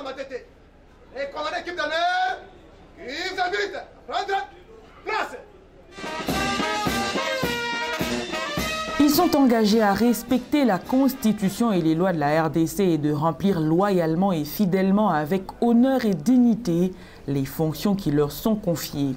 Samatete. Les commandants équipe d'honneur, qui vous invite à prendre place. Ils sont engagés à respecter la Constitution et les lois de la RDC et de remplir loyalement et fidèlement avec honneur et dignité les fonctions qui leur sont confiées.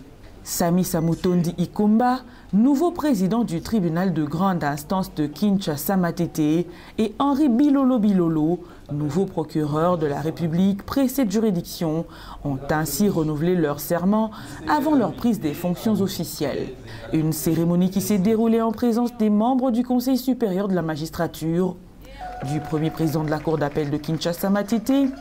Sami Samutondi Ikomba, nouveau président du tribunal de grande instance de Kinshasa-Matete, et Henri Bilolo, nouveau procureur de la République près cette juridiction, ont ainsi renouvelé leur serment avant leur prise des fonctions officielles. Une cérémonie qui s'est déroulée en présence des membres du Conseil supérieur de la magistrature, du premier président de la Cour d'appel de Kinshasa-Matete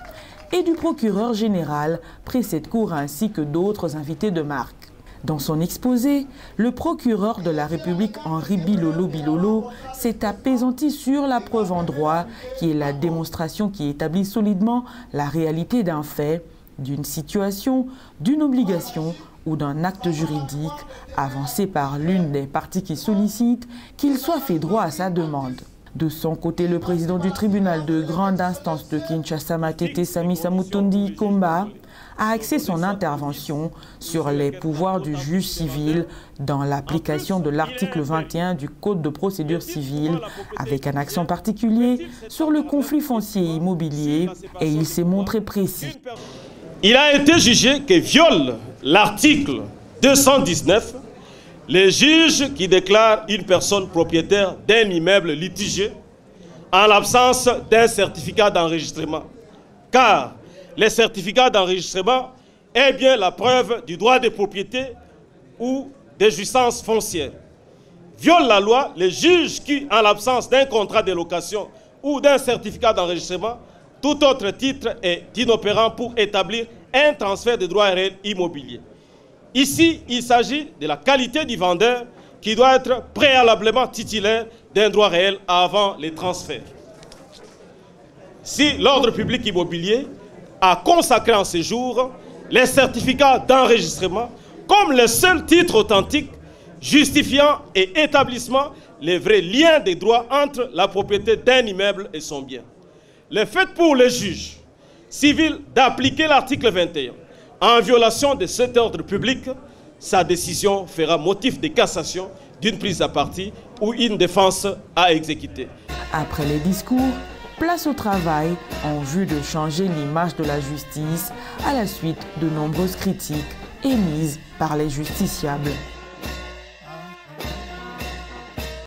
et du procureur général près cette cour ainsi que d'autres invités de marque. Dans son exposé, le procureur de la République Henri Bilolo s'est apaisanti sur la preuve en droit, qui est la démonstration qui établit solidement la réalité d'un fait, d'une situation, d'une obligation ou d'un acte juridique avancé par l'une des parties qui sollicite qu'il soit fait droit à sa demande. De son côté, le président du tribunal de grande instance de Kinshasa-Matete, Sami Samutondi Ikomba, a axé son intervention sur les pouvoirs du juge civil dans l'application de l'article 21 du Code de procédure civile, avec un accent particulier sur le conflit foncier et immobilier, et il s'est montré précis. Il a été jugé que viole l'article 219, les juges qui déclarent une personne propriétaire d'un immeuble litigieux en l'absence d'un certificat d'enregistrement, car les certificats d'enregistrement est bien la preuve du droit de propriété ou des jouissances foncières. Viole la loi les juges qui, en l'absence d'un contrat de location ou d'un certificat d'enregistrement, tout autre titre est inopérant pour établir un transfert de droits réels immobiliers. Ici, il s'agit de la qualité du vendeur qui doit être préalablement titulaire d'un droit réel avant les transferts. Si l'ordre public immobilier a consacré en ces jours les certificats d'enregistrement comme le seul titre authentique justifiant et établissant les vrais liens des droits entre la propriété d'un immeuble et son bien. Le fait pour les juges civils d'appliquer l'article 21 en violation de cet ordre public, sa décision fera motif de cassation d'une prise à partie ou une défense à exécuter. Après les discours, place au travail en vue de changer l'image de la justice à la suite de nombreuses critiques émises par les justiciables.